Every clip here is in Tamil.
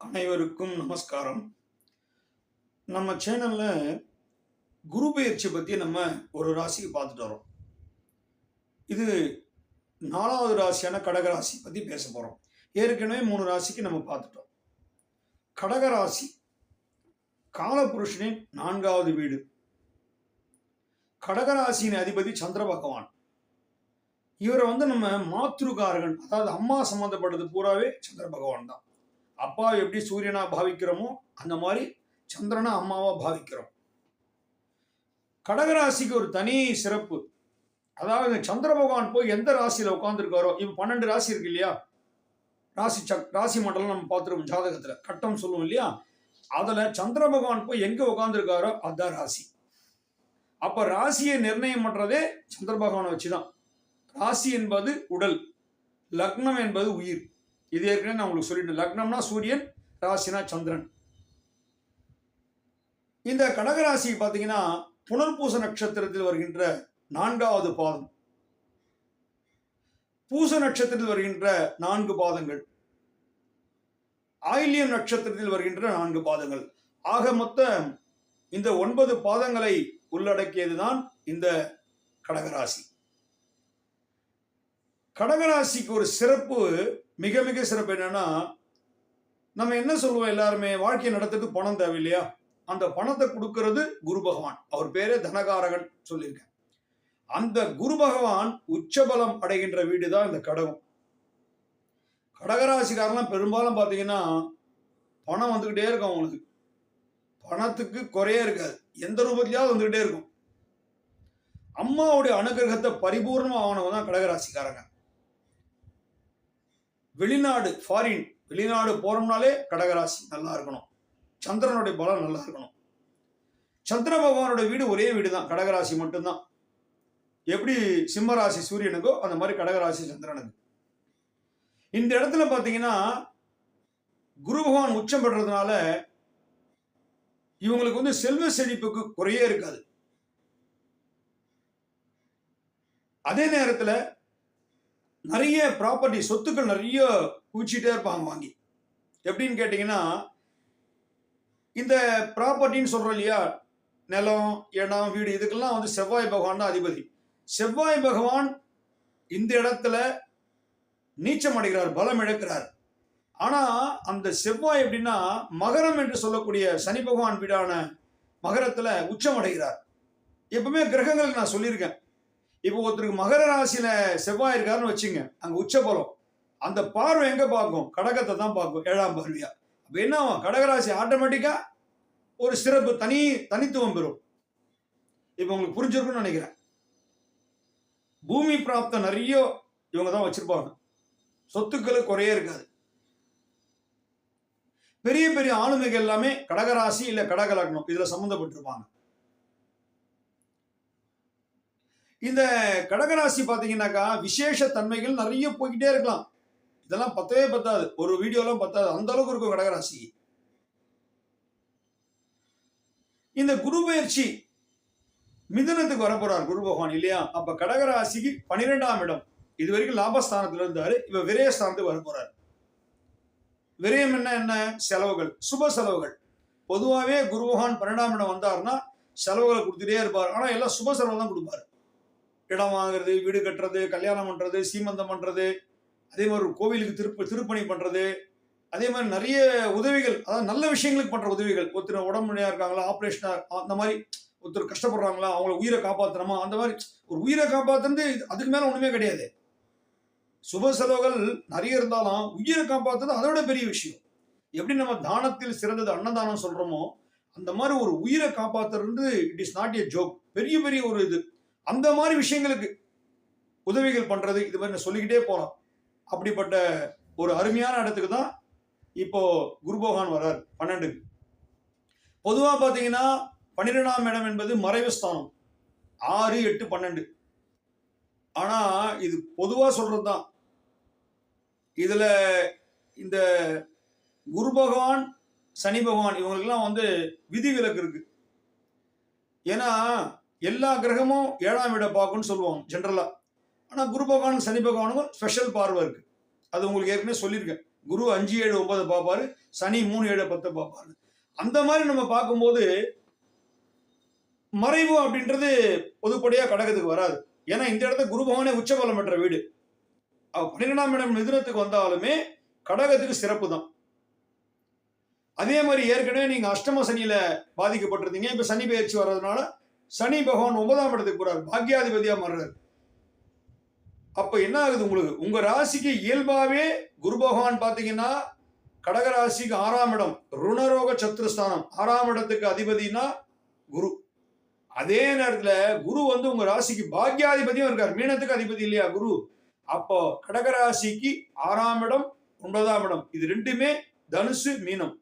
அனைவருக்கும் நமஸ்காரம். நம்ம சேனல்ல குரு பெயர்ச்சி பத்தி நம்ம ஒரு ராசிக்கு பார்த்துட்டு வரோம். இது 4வது ராசியான கடக ராசி பத்தி பேச போறோம். ஏற்கனவே 3 ராசிக்கு நம்ம பார்த்துட்டோம். கடக ராசி காலபுருஷனின் 4வது வீடு. கடக ராசியின் அதிபதி சந்திர பகவான். இவரை நம்ம மாத்ருகாரகன், அதாவது அம்மா சம்பந்தப்பட்டது பூராவே சந்திர பகவான் தான். அப்பா எப்படி சூரியனா பாவிக்கிறோமோ அந்த மாதிரி சந்திரனா அம்மாவா பாவிக்கிறோம். கடகராசிக்கு ஒரு தனி சிறப்பு. அதாவது சந்திர பகவான் போய் எந்த ராசியில உட்கார்ந்துருக்காரோ, இப்ப 12 ராசி இருக்கு இல்லையா, ராசி மண்டலம் நம்ம பார்த்துருவோம் ஜாதகத்துல, கட்டம் சொல்லுவோம் இல்லையா, அதுல சந்திர பகவான் போய் எங்க உட்கார்ந்துருக்காரோ அதுதான் ராசி. அப்ப ராசியை நிர்ணயம் பண்றதே சந்திர பகவானை வச்சுதான். ராசி என்பது உடல், லக்னம் என்பது உயிர். இது ஏற்கனவே நான் உங்களுக்கு சொல்லிட்டேன். லக்னம்னா சூரியன், ராசினா சந்திரன். இந்த கடகராசி பார்த்தீங்கன்னா புனர்பூச நட்சத்திரத்தில் வருகின்ற 4வது பாதம், பூச நட்சத்திரத்தில் வருகின்ற 4 பாதங்கள், ஆயில்யம் நட்சத்திரத்தில் வருகின்ற 4 பாதங்கள், ஆக மொத்தம் இந்த 9 பாதங்களை உள்ளடக்கியதுதான் இந்த கடகராசி. கடகராசிக்கு ஒரு சிறப்பு, மிக மிக சிறப்பு என்னன்னா, நம்ம என்ன சொல்லுவோம் எல்லாருமே, வாழ்க்கையை நடத்துறதுக்கு பணம் தேவை இல்லையா, அந்த பணத்தை கொடுக்கிறது குரு பகவான். அவர் பேரே தனகாரகன் சொல்லியிருக்கேன். அந்த குரு பகவான் உச்சபலம் அடைகின்ற வீடு தான் இந்த கடகம். கடகராசிக்காரெல்லாம் பெரும்பாலும் பார்த்தீங்கன்னா பணம் வந்துகிட்டே இருக்கும். அவங்களுக்கு பணத்துக்கு குறையே இருக்காது, எந்த ரூபத்திலாவது வந்துகிட்டே இருக்கும். அம்மாவுடைய அனுகிரகத்தை பரிபூர்ணமா ஆனவங்க தான் கடகராசிக்காரங்க. வெளிநாடு, ஃபாரின் வெளிநாடு போறோம்னாலே கடகராசி நல்லா இருக்கணும், சந்திரனுடைய பலம் நல்லா இருக்கணும். சந்திர பகவானுடைய வீடு ஒரே வீடு தான், கடகராசி மட்டும்தான். எப்படி சிம்மராசி சூரியனுக்கோ அந்த மாதிரி கடகராசி சந்திரனுக்கு. இந்த இடத்துல பாத்தீங்கன்னா குரு பகவான் உச்சம் பெற்றதுனால இவங்களுக்கு செல்வ செழிப்புக்கு குறையே இருக்காது. அதே நேரத்தில் நிறைய ப்ராப்பர்ட்டி, சொத்துக்கள் நிறைய குவிச்சிட்டே இருப்பாங்க வாங்கி. எப்படின்னு கேட்டீங்கன்னா, இந்த ப்ராப்பர்ட்டின்னு சொல்றோம் இல்லையா, நிலம், இடம், வீடு, இதுக்கெல்லாம் செவ்வாய் பகவான் தான் அதிபதி. செவ்வாய் பகவான் இந்த இடத்துல நீச்சம் அடைகிறார், பலம் இழக்கிறார். ஆனா அந்த செவ்வாய் எப்படின்னா, மகரம் என்று சொல்லக்கூடிய சனி பகவான் வீடான மகரத்துல உச்சம் அடைகிறார். எப்பவுமே கிரகங்களுக்கு நான் சொல்லியிருக்கேன், இப்போ ஒருத்தருக்கு மகர ராசியில செவ்வாய் இருக்காருன்னு வச்சுங்க, அங்க உச்ச பலம், அந்த பார்வை எங்க பார்க்கும், கடகத்தை தான் பார்க்கும், 7ஆம் பார்வையா. அப்ப என்ன ஆகும், கடகராசி ஆட்டோமேட்டிக்கா ஒரு சிறப்பு, தனித்துவம் பெறும். இப்ப உங்களுக்கு புரிஞ்சிருக்கும்னு நினைக்கிறேன். பூமி பிராப்தம் நிறைய இவங்க தான் வச்சிருப்பாங்க, சொத்துக்களுக்கு குறையே இருக்காது. பெரிய பெரிய ஆளுமைகள் எல்லாமே கடகராசி இல்ல கடக லக்னம் இதுல சம்பந்தப்பட்டிருப்பாங்க. இந்த கடகராசி பாத்தீங்கன்னாக்கா விசேஷ தன்மைகள் நிறைய போய்கிட்டே இருக்கலாம். இதெல்லாம் பத்தவே பத்தாது, ஒரு வீடியோலாம் பத்தாது, அந்த அளவுக்கு இருக்கும் கடகராசி. இந்த குரு பயிற்சி மிதுனத்துக்கு வரப்போறார் குரு பகவான் இல்லையா. அப்ப கடகராசிக்கு 12ஆம் இடம், இது வரைக்கும் லாபஸ்தானத்துல இருந்தாரு, இப்ப விரயஸ்தானத்துக்கு வரப்போறார். விரயம் என்ன செலவுகள், சுப செலவுகள். பொதுவாகவே குரு பகவான் 12ஆம் இடம் வந்தாருன்னா செலவுகளை கொடுத்துட்டே இருப்பார். ஆனா எல்லாம் சுப செலவு தான் கொடுப்பாரு. இடம் வாங்குறது, வீடு கட்டுறது, கல்யாணம் பண்றது, சீமந்தம் பண்றது, அதே மாதிரி ஒரு கோவிலுக்கு திருப்பணி பண்றது, அதே மாதிரி நிறைய உதவிகள், அதாவது நல்ல விஷயங்களுக்கு பண்ற உதவிகள். ஒருத்தர் உடம்பு முடியா இருக்காங்களா, ஆப்ரேஷனா, அந்த மாதிரி ஒருத்தர் கஷ்டப்படுறாங்களா, அவங்கள உயிரை காப்பாற்றணுமா, அந்த மாதிரி ஒரு உயிரை காப்பாத்துறது அதுக்கு மேல ஒண்ணுமே கிடையாது. சுப செலவுகள் நிறைய இருந்தாலும் உயிரை காப்பாற்றுறது அதோட பெரிய விஷயம். எப்படி நம்ம தானத்தில் சிறந்தது அன்னதானம் சொல்றோமோ, அந்த மாதிரி ஒரு உயிரை காப்பாற்றுறது it is not a joke, பெரிய பெரிய ஒரு இது. அந்த மாதிரி விஷயங்களுக்கு உதவிகள் பண்றது, இது மாதிரி சொல்லிக்கிட்டே போலாம். அப்படிப்பட்ட ஒரு அருமையான இடத்துக்கு தான் இப்போ குரு பகவான் வர்றார் 12க்கு. பொதுவா பாத்தீங்கன்னா 12ஆம் இடம் என்பது மறைவு ஸ்தானம், 6, 8, 12. ஆனா இது பொதுவா சொல்றதுதான். இதுல இந்த குரு பகவான், சனி பகவான் இவங்களுக்கெல்லாம் விதிவிலக்கு இருக்கு. ஏன்னா எல்லா கிரகமும் 7ஆம் இடம் பார்க்கும்னு சொல்லுவாங்க ஜென்ரலா. ஆனா குரு பகவான், சனி பகவானுக்கும் ஸ்பெஷல் பார்வை இருக்கு. அது உங்களுக்கு ஏற்கனவே சொல்லியிருக்கேன். குரு 5, 7, 9 பார்ப்பாரு, சனி 3, 7, 10 பார்ப்பாரு. அந்த மாதிரி நம்ம பார்க்கும்போது மறைவு அப்படின்றது பொதுப்படியா கடகத்துக்கு வராது. ஏன்னா இந்த இடத்துல குரு பகவானே உச்சபலம் பெற்ற வீடு. 12ஆம் இடம் மிதுனத்துக்கு வந்தாலுமே கடகத்துக்கு சிறப்பு தான். அதே மாதிரி ஏற்கனவே நீங்க அஷ்டம சனியில பாதிக்கப்பட்டிருந்தீங்க. இப்ப சனி பெயர்ச்சி வர்றதுனால சனி பகவான் 9ஆம் இடத்துக்கு போறாரு, பாக்கியாதிபதியா மாறுறாரு. அப்ப என்ன ஆகுது உங்களுக்கு? உங்க ராசிக்கு இயல்பாவே குரு பகவான் பாத்தீங்கன்னா கடக ராசிக்கு 6ஆம் இடம் ருணரோக சத்துருஸ்தானம், 6ஆம் இடத்துக்கு அதிபதினா குரு. அதே நேரத்துல குரு வந்து உங்க ராசிக்கு பாக்கியாதிபதியும் இருக்காரு, மீனத்துக்கு அதிபதி இல்லையா குரு. அப்போ கடகராசிக்கு 6ஆம் இடம் 9ஆம் இடம் இது ரெண்டுமே தனுசு மீனம்.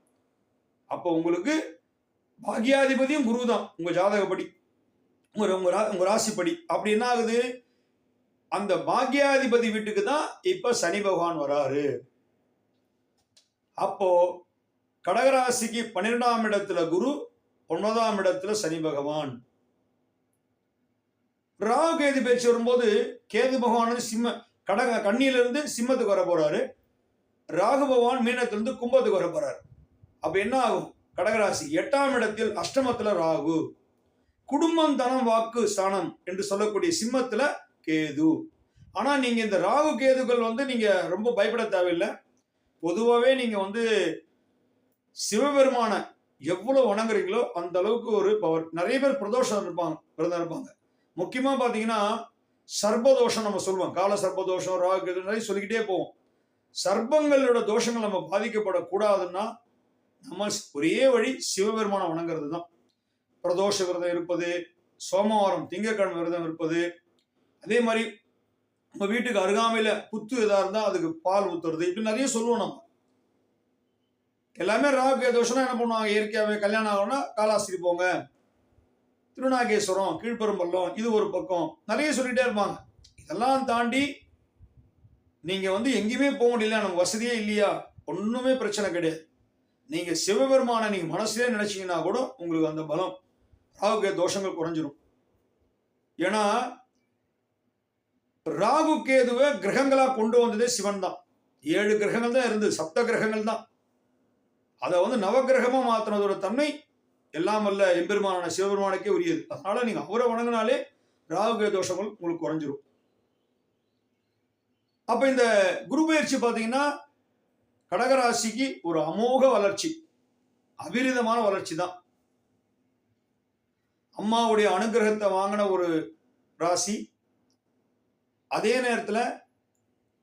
அப்போ உங்களுக்கு பாக்கியாதிபதியும் குரு தான் உங்க ஜாதகப்படி, உங்க ராசிப்படி. அப்படி என்ன ஆகுது? அந்த பாக்கியாதிபதி வீட்டுக்கு தான் இப்ப சனி பகவான் வராரு. அப்போ கடகராசிக்கு 12ஆம் இடத்துல குரு, 9ஆம் இடத்துல சனி பகவான். ராகு கேது பேச்சு வரும்போது கேது பகவான் கண்ணியிலிருந்து சிம்மத்துக்கு வர போறாரு, ராகு பகவான் மீனத்திலிருந்து கும்பத்துக்கு வர போறாரு. அப்ப என்ன ஆகும்? கடகராசி 8ஆம் இடத்தில் அஷ்டமத்துல ராகு, குடும்பம் தனம் வாக்கு ஸ்தானம் என்று சொல்லக்கூடிய சிம்மத்துல கேது. ஆனா நீங்க இந்த ராகு கேதுகள் வந்து நீங்க ரொம்ப பயப்பட தேவையில்லை. பொதுவாகவே நீங்க வந்து சிவபெருமான எவ்வளவு வணங்குறீங்களோ அந்த அளவுக்கு ஒரு பவர். நிறைய பேர் பிரதோஷம் இருப்பாங்க, விரதம் இருப்பாங்க. முக்கியமா பாத்தீங்கன்னா சர்ப்பதோஷம் நம்ம சொல்லுவோம், கால சர்ப்பதோஷம், ராகு கேது நிறைய சொல்லிக்கிட்டே போவோம். சர்ப்பங்களோட தோஷங்கள் நம்ம பாதிக்கப்படக்கூடாதுன்னா நம்ம ஒரே வழி சிவபெருமான வணங்குறது தான். பிரதோஷ விரதம் இருப்பது, சோமவாரம் திங்கட்கிழமை விரதம் இருப்பது, அதே மாதிரி உங்க வீட்டுக்கு அருகாமையில புத்து எதா இருந்தா அதுக்கு பால் ஊத்துறது, இப்படி நிறைய சொல்லுவோம் நம்ம. எல்லாமே ராகு தோஷம்னா என்ன பண்ணுவாங்க? இயற்கையாவே கல்யாணம் ஆகணும்னா காலாஸ்திரி போங்க, திருநாகேஸ்வரம், கீழ்பெரும்பள்ளம், இது ஒரு பக்கம் நிறைய சொல்லிட்டே இருப்பாங்க. இதெல்லாம் தாண்டி நீங்க வந்து எங்கேயுமே போக முடியல, நமக்கு வசதியே இல்லையா, ஒண்ணுமே பிரச்சனை கிடையாது. நீங்க சிவபெருமான நீங்க மனசுலயே நினைச்சீங்கன்னா கூட உங்களுக்கு அந்த பலம், ராகு தோஷங்கள் குறைஞ்சிரும். ஏன்னா ராகு கேதுவை கிரகங்களா கொண்டு வந்ததே சிவன் தான். 7 கிரகங்கள் தான் இருந்தது, சப்த கிரகங்கள் தான். அதை வந்து நவகிரகமா மாத்தினதோட தன்மை எல்லாம் அல்ல எம்பெருமான சிவபெருமானுக்கே உரியது. அதனால நீங்க அவரை வணங்கினாலே ராகு தோஷங்கள் உங்களுக்கு குறைஞ்சிரும். அப்ப இந்த குரு பயிற்சி பாத்தீங்கன்னா கடகராசிக்கு ஒரு அமோக வளர்ச்சி, அபிரிதமான வளர்ச்சி தான். அம்மாவுடைய அனுகிரகத்தை வாங்கின ஒரு ராசி. அதே நேரத்தில்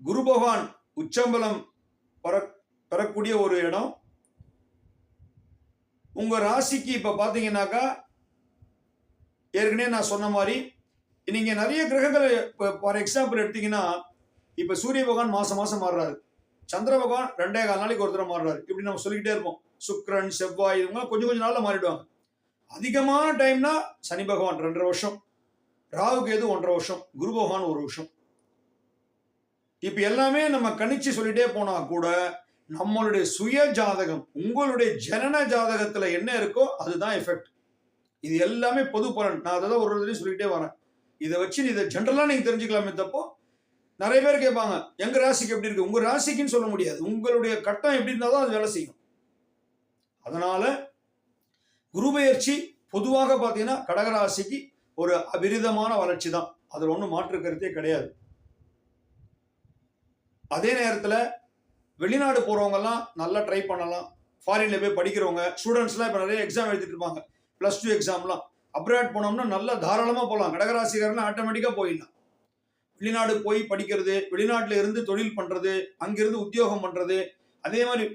குரு பகவான் உச்சம்பலம் பெறக்கூடிய ஒரு இடம். உங்க ராசிக்கு இப்ப பாத்தீங்கன்னாக்கா ஏற்கனவே நான் சொன்ன மாதிரி நீங்க நிறைய கிரகங்கள் ஃபார் எக்ஸாம்பிள் எடுத்தீங்கன்னா இப்ப சூரிய பகவான் மாசம் மாசம் மாறுறாரு, சந்திர பகவான் 2.25 நாளைக்கு ஒரு தடவை மாறுறாரு. இப்படி நம்ம சொல்லிக்கிட்டே இருப்போம். சுக்கிரன், செவ்வாய் இவங்க கொஞ்சம் கொஞ்சம் நாள்ல மாறிடுவாங்க. அதிகமான டைம்னா சனி பகவான் 2.5 வருஷம், ராகு கேது 1.5 வருஷம், குரு பகவான் 1 வருஷம். இப்ப எல்லாமே நம்ம கணிச்சு சொல்லிட்டே போனா கூட நம்மளுடைய சுய ஜாதகம், உங்களுடைய ஜனன ஜாதகத்துல என்ன இருக்கோ அதுதான் எஃபெக்ட். இது எல்லாமே பொது பலன். நான் அதை தான் ஒரு இதுலையும் சொல்லிக்கிட்டே வரேன். இதை வச்சு இதை ஜென்ரலா நீங்க தெரிஞ்சுக்கலாமே தப்போ. நிறைய பேர் கேட்பாங்க எங்க ராசிக்கு எப்படி இருக்கு, உங்க ராசிக்குன்னு சொல்ல முடியாது, உங்களுடைய கட்டம் எப்படி இருந்தாதான் அது வேலை செய்யும். அதனால குரு பெயர்ச்சி பொதுவாக பாத்தீங்கன்னா கடகராசிக்கு ஒரு அபிரிதமான வளர்ச்சி தான், அதுல ஒன்றும் மாற்று கருத்தே கிடையாது. அதே நேரத்தில் வெளிநாடு போறவங்க எல்லாம் நல்லா ட்ரை பண்ணலாம். ஃபாரின்ல போய் படிக்கிறவங்க ஸ்டூடெண்ட்ஸ்லாம் இப்போ நிறைய எக்ஸாம் எழுதிட்டு இருப்பாங்க, +2 எக்ஸாம்லாம். அப்ராட் போனோம்னா நல்லா தாராளமாக போகலாம். கடகராசிக்காரலாம் ஆட்டோமேட்டிக்காக போயிடலாம். வெளிநாடு போய் படிக்கிறது, வெளிநாட்டில் இருந்து தொழில் பண்றது, அங்கிருந்து உத்தியோகம் பண்றது, அதே மாதிரி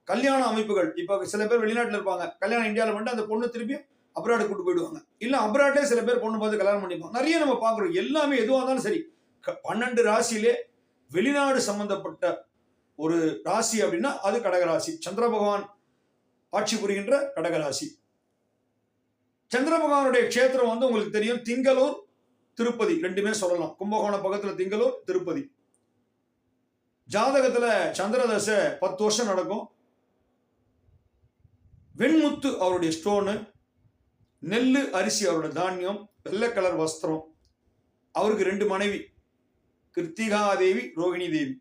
கல்யாண அமைப்புகள். இப்போ சில பேர் வெளிநாட்டில் இருப்பாங்க, கல்யாணம் இந்தியாவில் பண்ணிட்டு அந்த பொண்ணு திருப்பி அப்ராடு கூட்டு போயிடுவாங்க. இல்லை அப்ராட்லேயே சில பேர் பொண்ணு பார்த்து கல்யாணம் பண்ணிப்பாங்க. நிறைய நம்ம பார்க்குறோம். எல்லாமே எதுவாக இருந்தாலும் சரி, 12 ராசியிலே வெளிநாடு சம்பந்தப்பட்ட ஒரு ராசி அப்படின்னா அது கடகராசி. சந்திர பகவான் ஆட்சி புரிகின்ற கடகராசி. சந்திர பகவானுடைய க்ஷேத்திரம் வந்து உங்களுக்கு தெரியும், திங்களூர், திருப்பதி ரெண்டுமே சொல்லலாம். கும்பகோணம் பக்கத்துல திங்களூர், திருப்பதி. ஜாதகத்துல சந்திரதசை 10 வருஷம் நடக்கும். வெண்முத்து அவருடைய ஸ்டோனு, நெல்லு அரிசி அவருடைய தானியம், வெள்ளை கலர் வஸ்திரம். அவருக்கு 2 மனைவி, கிருத்திகா தேவி, ரோகிணி தேவி.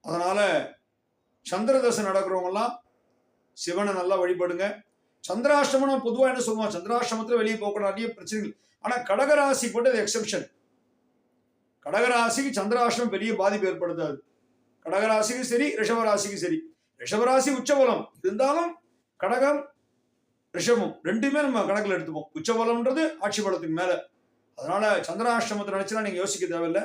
அதனால சந்திர தசை நடக்கிறவங்கலாம் சிவனை நல்லா வழிபடுங்க. சந்திராஷ்டமம் பொதுவா என்ன சொல்லுவாங்க, சந்திராஷ்டமத்துல வெளியே போக நிறைய பிரச்சனைகள். ஆனா கடகராசி போட்டு எக்ஸெப்ஷன். கடகராசிக்கு சந்திராஷ்டமம் பெரிய பாதிப்பு ஏற்படுத்தாது. கடகராசிக்கு சரி, ரிஷபராசிக்கு சரி. ரிஷபராசி உச்சபலம் இருந்தாலும் கடகம் ரிஷபம் ரெண்டுமே நம்ம கணக்கில் எடுத்துப்போம். உச்சபலம்ன்றது ஆட்சி பலத்துக்கு மேல. அதனால சந்திராஷ்டமத்தை நினைச்சுனா நீங்க யோசிக்க தேவையில்லை.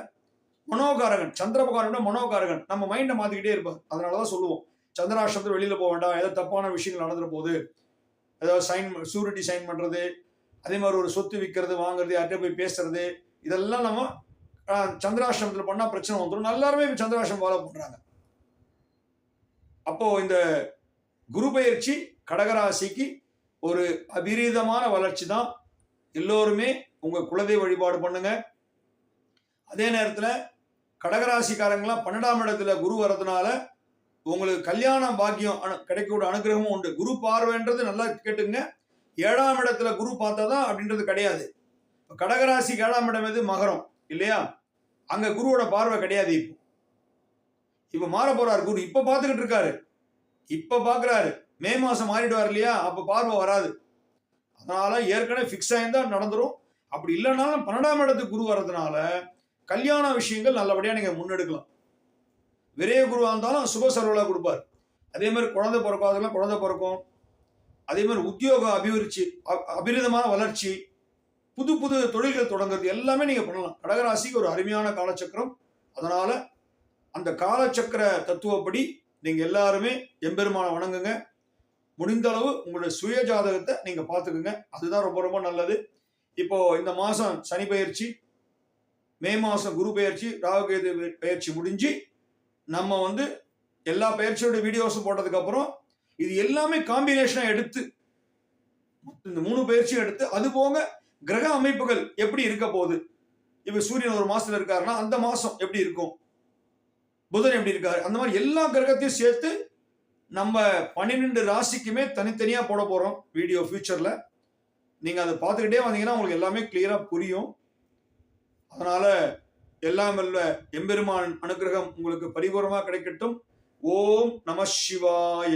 மனோகாரகன், சந்திர பகவான் மனோகாரகன், நம்ம மைண்டை மாத்திக்கிட்டே இருப்பார். அதனாலதான் சொல்லுவோம் சந்திராஷ்டமத்தில் வெளியில போக வேண்டாம், ஏதோ தப்பான விஷயங்கள் நடந்துற போது, ஏதாவது சூரிட்டி சைன் பண்றது, அதே மாதிரி ஒரு சொத்து விற்கிறது வாங்குறது, யார்கிட்ட போய் பேசுறது, இதெல்லாம் நம்ம சந்திராஷ்டமத்தில் பண்ணா பிரச்சனை வந்துடும். எல்லாருமே சந்திராஷ்டிரம் ஃபாலோ பண்றாங்க. அப்போ இந்த குரு பயிற்சி கடகராசிக்கு ஒரு அபிரீதமான வளர்ச்சி தான். எல்லோருமே உங்க குலதெய்வ வழிபாடு பண்ணுங்க. அதே நேரத்தில் கடகராசிக்காரங்களாம் 12ஆம் இடத்துல குரு வர்றதுனால உங்களுக்கு கல்யாண பாக்கியம் கிடைக்கக்கூடிய அனுகிரகமும் உண்டு. குரு பார்வைன்றது நல்லா கேட்டுங்க. 7ஆம் இடத்துல குரு பார்த்தாதான் அப்படின்றது கிடையாது. கடகராசி 7ஆம் இடம் எது? மகரம் இல்லையா? அங்க குருவோட பார்வை கிடையாது. இப்ப மாற போறாரு குரு. இப்ப பார்த்துக்கிட்டு இருக்காரு, இப்ப பாக்குறாரு. மே மாசம் மாறிடுவார் இல்லையா? அப்ப பார்வை வராது. அதனால ஏற்கனவே பிக்ஸ் ஆயிருந்தா நடந்துரும். அப்படி இல்லைனாலும் 12ஆம் இடத்துக்கு குரு வர்றதுனால கல்யாண விஷயங்கள் நல்லபடியா நீங்க முன்னெடுக்கலாம். விரைய குருவா இருந்தாலும் சுப சர்வலா கொடுப்பார். அதே மாதிரி குழந்தை பிறக்காதெல்லாம் குழந்தை பிறக்கும். அதே மாதிரி உத்தியோக அபிவிருச்சி, அபிரிதமான வளர்ச்சி, புது புது தொழில்கள் தொடங்குறது எல்லாமே நீங்க பண்ணலாம். கடகராசிக்கு ஒரு அருமையான காலச்சக்கரம். அதனால அந்த காலச்சக்கர தத்துவப்படி நீங்க எல்லாருமே எம்பெருமான வணங்குங்க. முடிந்த அளவு உங்களுடைய சுய ஜாதகத்தை நீங்க பார்த்துக்குங்க. அதுதான் ரொம்ப ரொம்ப நல்லது. இப்போ இந்த மாசம் சனி பயிற்சி, மே மாசம் குரு பயிற்சி, ராகுகேது பயிற்சி முடிஞ்சு நம்ம எல்லா பயிற்சியோட வீடியோஸும் போட்டதுக்கு அப்புறம் இது எல்லாமே காம்பினேஷனா எடுத்து இந்த 3 பயிற்சியும் எடுத்து அது போக கிரக அமைப்புகள் எப்படி இருக்க போகுது. இப்ப சூரியன் ஒரு மாசத்துல இருக்காருன்னா அந்த மாசம் எப்படி இருக்கும், புதன் எப்படி இருக்காரு, அந்த மாதிரி எல்லா கிரகத்தையும் சேர்த்து நம்ம 12 ராசிக்குமே தனித்தனியா போட போறோம் வீடியோ ஃபியூச்சர்ல. நீங்க அதை பார்த்துக்கிட்டே வந்தீங்கன்னா உங்களுக்கு எல்லாமே கிளியரா புரியும். அதனால எல்லாம் வல்ல எம்பெருமான் அனுகிரகம் உங்களுக்கு பரிபூர்ணமா கிடைக்கட்டும். ஓம் நம சிவாய.